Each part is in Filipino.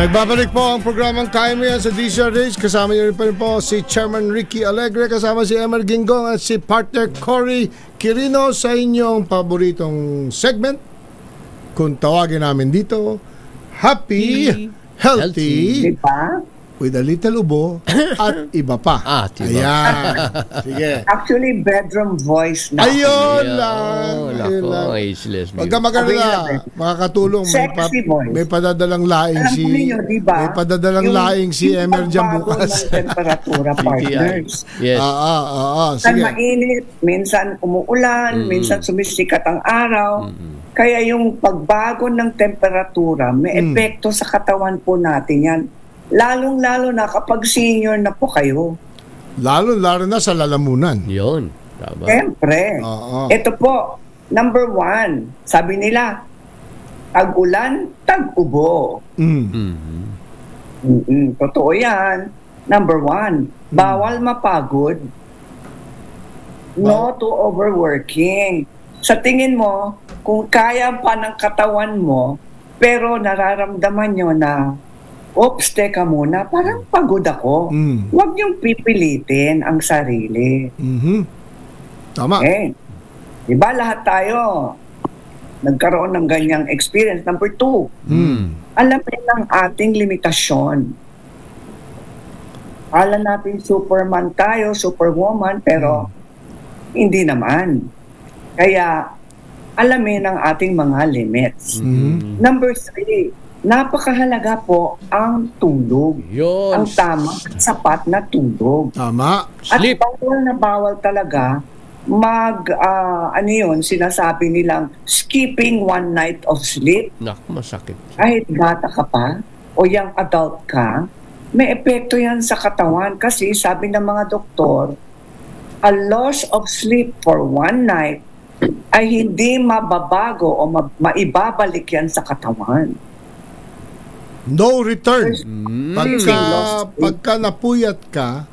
Nagbabalik po ang programang Kaya Mo Yan sa DZRH. Kasama niyo rin pa rin po si Chairman Ricky Alegre, kasama si Emer Ginggong at si partner Cory Quirino sa inyong paboritong segment. Kung tawagin namin dito, Happy, Healthy, diba? With a little ubo at iba pa. Diba? Ayan. Sige. Actually, bedroom voice na. Ayun lang. Ayun lang. Huwag ka mag-alala. Makakatulong. Sexy voice. May padadalang laing si... Niyo, diba? May padadalang laing si Emer dyan bukas. Yung temperatura, partners. Yes. Minsan mainit, minsan umuulan, minsan sumisikat ang araw. Kaya yung pagbago ng temperatura, may epekto sa katawan po natin yan. Lalong-lalo na kapag senior na po kayo. Lalo na sa lalamunan. Yun. Tama. Siyempre. Ito po, number 1, sabi nila, tag-ulan, tag-ubo. Totoo yan. Number 1, bawal mapagod. No to overworking. Sa tingin mo, kung kaya pa ng katawan mo, pero nararamdaman nyo na oops, teka muna, parang pagod ako. Huwag niyong pipilitin ang sarili. Tama. Diba lahat tayo nagkaroon ng ganyang experience. Number 2, alamin ang ating limitasyon. Alam natin superman tayo, superwoman, pero hindi naman. Kaya alamin ang ating mga limits. Number 3, napakahalaga po ang tulog. Yun. Ang tama at sapat na tulog. Tama. Sleep. At bawal talaga sinasabi nilang skipping one night of sleep. Naku, masakit. Kahit bata ka pa o young adult ka, may epekto yan sa katawan kasi sabi ng mga doktor, a loss of sleep for one night ay hindi mababago o maibabalik yan sa katawan. No return. Pagka napuyat ka,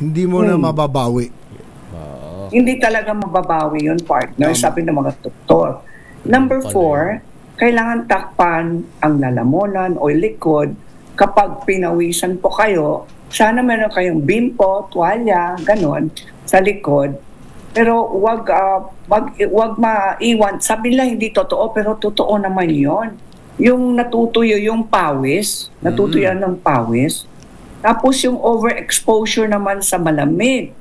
hindi mo na mababawi. Hindi talaga mababawi yun, partner, sabi ng mga doktor. Number 4, kailangan takpan ang lalamunan o likod kapag pinawisan po kayo. Sana meron kayong bimpo, tuwalya, ganon, sa likod. Pero wag maiwan. Sabi nila hindi totoo, pero totoo naman yon. Yung natutuyo yung pawis, natutuyo ng pawis. Tapos yung overexposure naman sa malamig,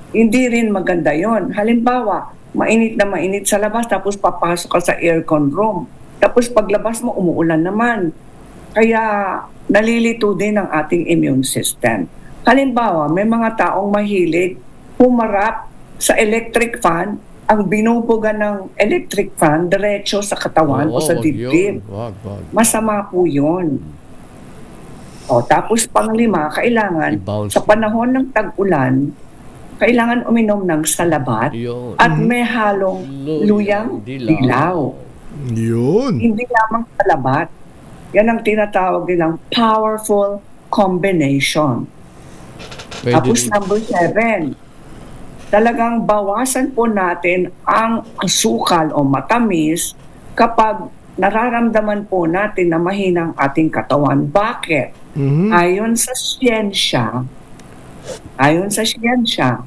hindi rin maganda yon. Halimbawa, mainit na mainit sa labas, tapos papasok ka sa aircon room. Tapos paglabas mo, umuulan naman. Kaya nalilito din ang ating immune system. Halimbawa, may mga taong mahilig humarap sa electric fan, ang binubuga ng electric fan diretso sa katawan o sa dibdib. Masama po yun. Tapos pang-5, kailangan sa panahon ng tag-ulan, kailangan uminom ng salabat at may halong luyang dilaw. Yun. Hindi lamang salabat. Yan ang tinatawag nilang powerful combination. Tapos number 7, talagang bawasan po natin ang asukal o matamis kapag nararamdaman po natin na mahina ang ating katawan. Bakit? Ayon sa siyensya,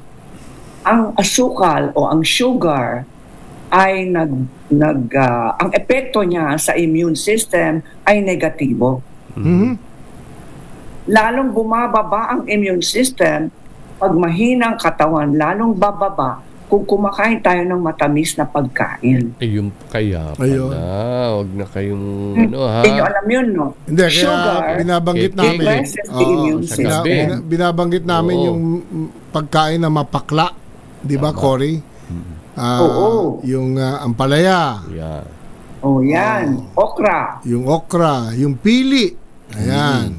ang asukal o ang sugar ay ang epekto niya sa immune system ay negatibo. Lalong bumababa ang immune system pag mahina ang katawan, lalong bababa kung kumakain tayo ng matamis na pagkain. Yung kaya pala, huwag na kayong Hindi nyo alam yun, no? Hindi, sugar, kaya binabanggit namin. Binabanggit namin yung pagkain na mapakla. Di ba, Cory? Yung ampalaya. Yan. Okra. Yung okra. Yung pili. Ayan.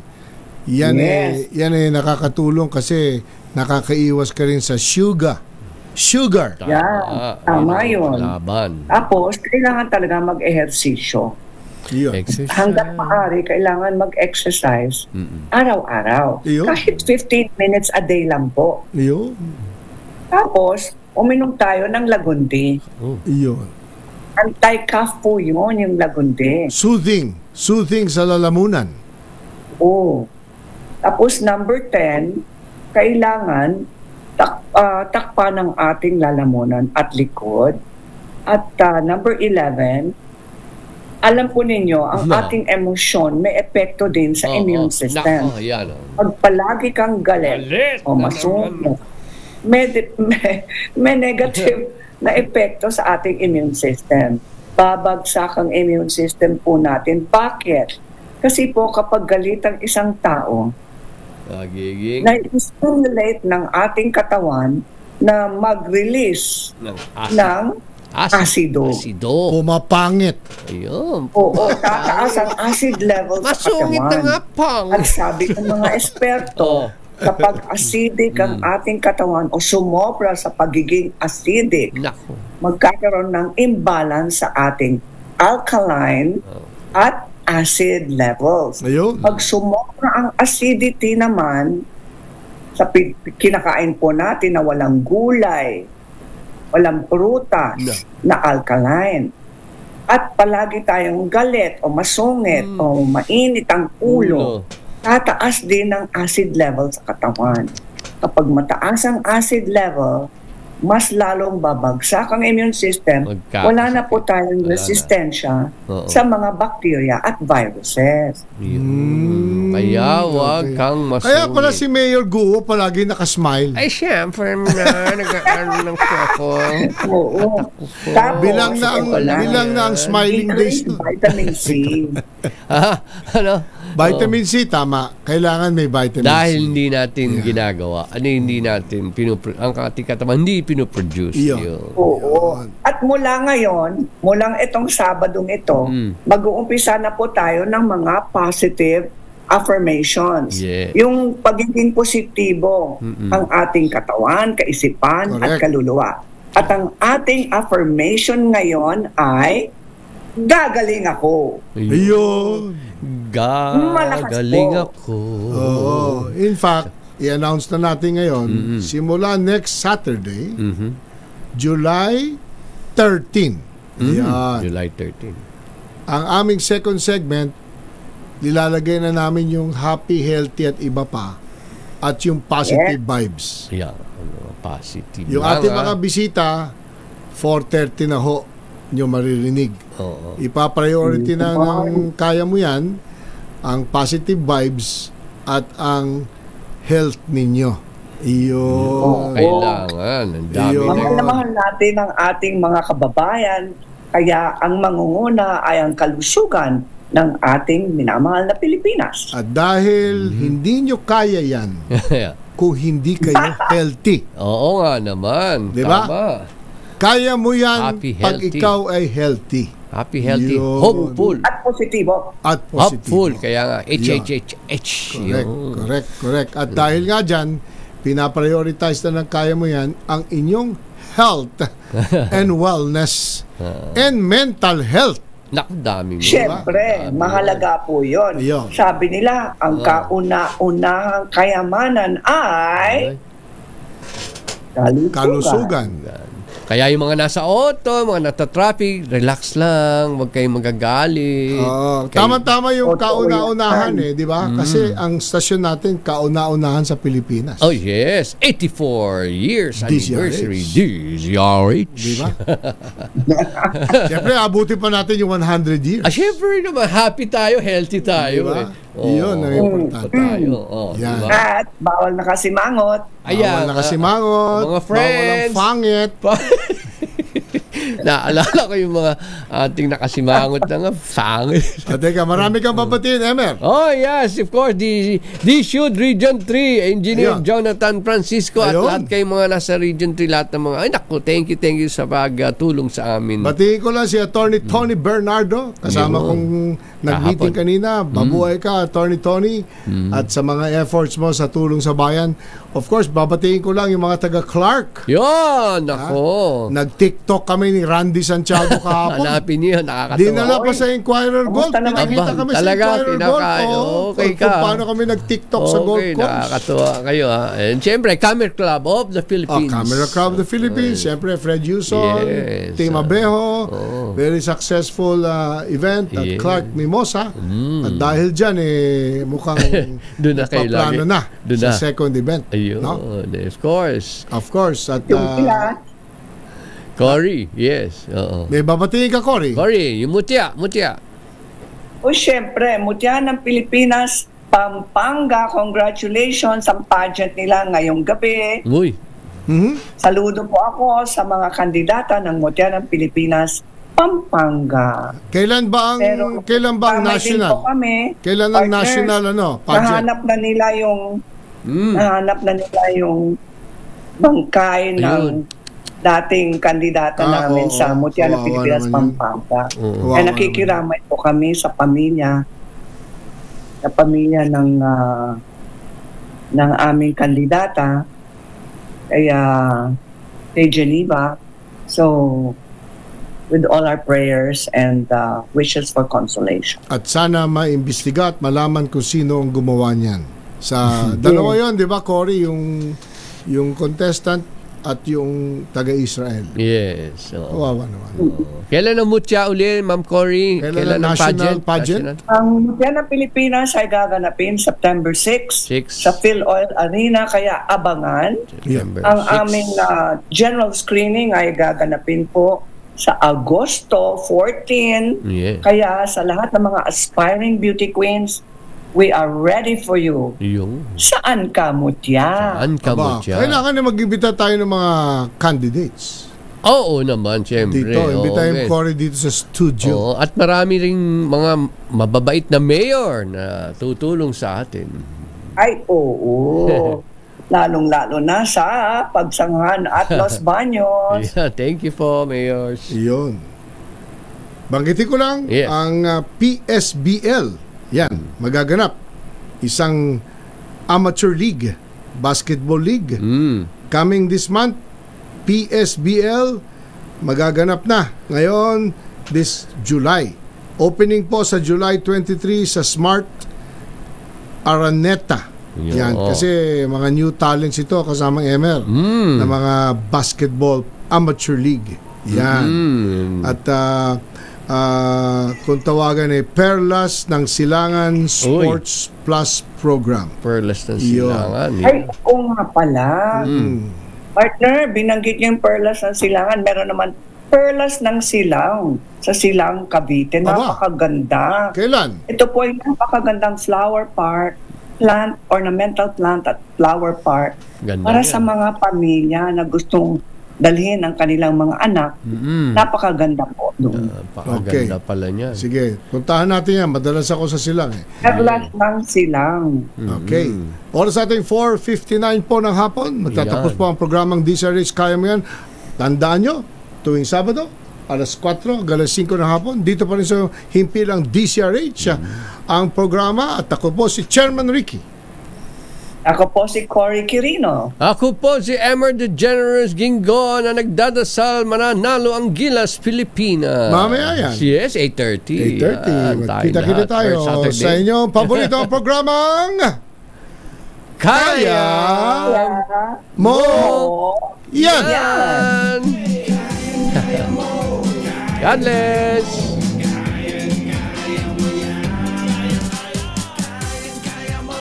Yan eh nakakatulong kasi nakakaiwas ka rin sa sugar. Tama yun. Laban. Tapos, kailangan talaga mag-ehersisyo. Hanggang maaari, kailangan mag-exercise araw-araw. Kahit 15 minutes a day lang po. Tapos, uminom tayo ng lagundi. Anti-cough po yun, yung lagundi. Soothing sa lalamunan. Oo. Tapos number 10, kailangan takpan ng ating lalamunan at likod. At number 11, alam po ninyo, ang ating emosyon may epekto din sa immune system. Nako, yan. Pag palagi kang galit o masungit, may negative na epekto sa ating immune system. Babagsak ang immune system po natin. Bakit? Kasi po kapag galit ang isang tao, na-stimulate ng ating katawan na mag-release ng asido. Pumapangit. Ayun. Oo, tataas ang acid level sa Masungit na katawan. nga, pang. At sabi ng mga eksperto, kapag acidic ang ating katawan o sumobra sa pagiging acidic, Nako. magkakaroon ng imbalance sa ating alkaline at acid levels. Ayun. Pag sumobra ang acidity naman sa kinakain po natin na walang gulay, walang prutas na alkaline, at palagi tayong galit o masungit o mainit ang ulo, tataas din ang acid level sa katawan. Kapag mataas ang acid level, mas lalong babagsak ang immune system. Wala na po tayong resistensya sa mga bacteria at viruses. Kaya wag kang masungit. Kaya pala si Mayor Guo palagi nakasmile. Ay, syempre na. Nag-aaral lang po ako. Oo. Tapos, Bilang na ang smiling days. Vitamin C. Ano? Vitamin C, tama. Kailangan may vitamin Dahil C. hindi natin ginagawa. Hindi natin ang ating katawan hindi pinoproduce. Iyon. Oo. At mula ngayon, mulang itong Sabadong ito, mag-uumpisa na po tayo ng mga positive affirmations. Yeah. Yung pagiging positibo ang ating katawan, kaisipan, at kaluluwa. At ang ating affirmation ngayon ay gagaling ako. Ayun. Gagaling ako. Oo. In fact, i-announce na natin ngayon, simula next Saturday, July 13. Ayan. July 13. Ang aming second segment, nilalagay na namin yung happy, healthy at iba pa, at yung positive vibes. Yeah. Positive. Yung ating mga bisita, 4:30 na ho nyo maririnig. Oo. Ipa-priority na ng kaya mo yan, ang positive vibes at ang health ninyo. Iyon. Kailangan. Ang dami Mahal natin ang ating mga kababayan, kaya ang mangunguna ay ang kalusugan ng ating minamahal na Pilipinas. At dahil hindi nyo kaya yan kung hindi kayo healthy. Oo nga naman. Diba? Tama. Kaya mo yan Happy, pag healthy. ikaw ay healthy. Happy, healthy, Yun. hopeful. At positibo. At Hopeful. positibo. Kaya nga, Yun. H. Correct. At dahil nga dyan, pinaprioritize na ng kaya mo yan ang inyong health and wellness and mental health. Naku, dami mo. Siyempre, mahalaga po yun. Ayun. Sabi nila, ang kauna-unahang kayamanan ay kalusugan. Kaya yung mga nasa auto, mga nata-traffic, relax lang, huwag kayong magagalit. Tama-tama yung kauna-unahan di ba? Kasi ang stasyon natin kauna-unahan sa Pilipinas. Oh yes, 84 years anniversary DZRH. Di ba? Siyempre, abutin pa natin yung 100 years. Siyempre naman, happy tayo, healthy tayo. Diba? Yun ang importante. Tayo. Yan. Diba? At bawal na kasimangot. Bawal na kasimangot. Mga friends. Bawal ang pangit. Naalala ko yung mga ating nakasimangot na nga, pangit. Teka, marami kang papatiin, Emer. Oh yes, of course, the Should Region 3, Engineer Ayun. Jonathan Francisco at Ayun. lahat kayong mga nasa Region 3, lahat ng mga, ay naku, thank you sa pagtulong sa amin. Batiin ko lang si Attorney Tony Bernardo, kasama kong nag-meeting kanina. Babuhay ka, Attorney Tony, at sa mga efforts mo sa tulong sa bayan. Of course, babatiin ko lang yung mga taga Clark. Yun, nako. Nag-TikTok kami ni Randy Santiago kahapon. Hanapin niyo, nakakatawa. Dinala pa sa Inquirer Gold. Kamusta naman? Pinakita kami sa Talaga, Inquirer Gold. okay ka. Kung paano kami nag-TikTok sa Gold Okay, Coast. nakakatawa kayo ha. And syempre, Camera Club of the Philippines. Camera Club of the Philippines. Siyempre, Fred Yuson, Yes. Team Abejo. Very successful event at Yeah. Clark Mimosa. At dahil dyan, mukhang Doon na kayo paplano lagi. na Doon sa na. second event. Ayun, No? of course. Of course. At Yung pila, Cory, yes. Oo. may babatingin ka, Cory. Cory, yung mutya. o syempre, Mutya ng Pilipinas, Pampanga, congratulations ang pageant nila ngayong gabi. Uy, Mhm. Saludo po ako sa mga kandidata ng Mutya ng Pilipinas, Pampanga. Kailan ba ang Kamay din national? po kami, Kailan ang partners. national pageant? Nahanap na nila yung bangkay ng dating kandidata namin oo. sa Mutya ng Kawawa Pilipinas, naman yun. Pampanga. Kawawa Kaya nakikiramay po kami sa pamilya ng aming kandidata, kaya kay Geneva. So, with all our prayers and wishes for consolation. At sana maimbestiga at malaman kung sino ang gumawa niyan. Sa dalawa yon, di ba, Cory? Yung contestant at yung taga-Israel. yes. Oo. Kawawa naman. Kailan ang mutya uli, Ma'am Cory? Kailan ang national pageant? National? Ang Mutya ng Pilipinas ay gaganapin September 6 6. sa PhilOil Arena, kaya abangan. September Ang 6. aming general screening ay gaganapin po sa Agosto 14. Yeah. Kaya sa lahat ng mga aspiring beauty queens, we are ready for you. Yung. Saan ka, Mutya? Saan ka Aba, mutya? kailangan na mag-imbita tayo ng mga candidates. Oo naman, syempre. Dito, imbitahin Okay. Cory dito sa studio. Oo, at marami ring mga mababait na mayor na tutulong sa atin. Ay, oo. Lalong-lalo na sa Pagsanghan at Los Baños. Yeah, thank you po, mayors. Iyon. Banggitin ko lang Yes. ang PSBL. Yan, magaganap. Isang amateur league, basketball league. Coming this month, PSBL magaganap na. Ngayon, this July. Opening po sa July 23 sa Smart Araneta. Yan, Oo. kasi mga new talents ito kasamang Emer na mga basketball amateur league. Yan. At kung tawagan ay Perlas ng Silangan Sports Plus Program. Perlas ng Yun. Silangan. Ay, oo nga pala. Partner, binanggit niyo yung Perlas ng Silangan. Meron naman Perlas ng Silang sa Silang, Cavite. Aba. Napakaganda. Kailan? Ito po ay napakagandang flower park, plant, ornamental plant at flower park Ganda para yan. sa mga pamilya na gustong dalhin ang kanilang mga anak. Napakaganda po doon. Napakaganda pala niya. Sige, puntahan natin yan. Madalas ako sa Silang. Perlas ng Silang. Okay. Oras ating 4:59 po ng hapon. Magtatapos Yan. po ang programang DCRH. Kaya mo yan. Tandaan nyo, tuwing Sabado, alas 4, alas 5 ng hapon, dito pa rin sa himpilang DCRH. Ang programa, at ako po si Chairman Ricky. Ako po si Cory Quirino. Ako po si Emer the Generous Gingo na nagdadasal mananalo ang Gilas Pilipinas. Mamaya yan. Yes, 8:30. 8:30. Kita-kita tayo sa inyong paboritong programang Kaya Mo Yan! Yan. God bless!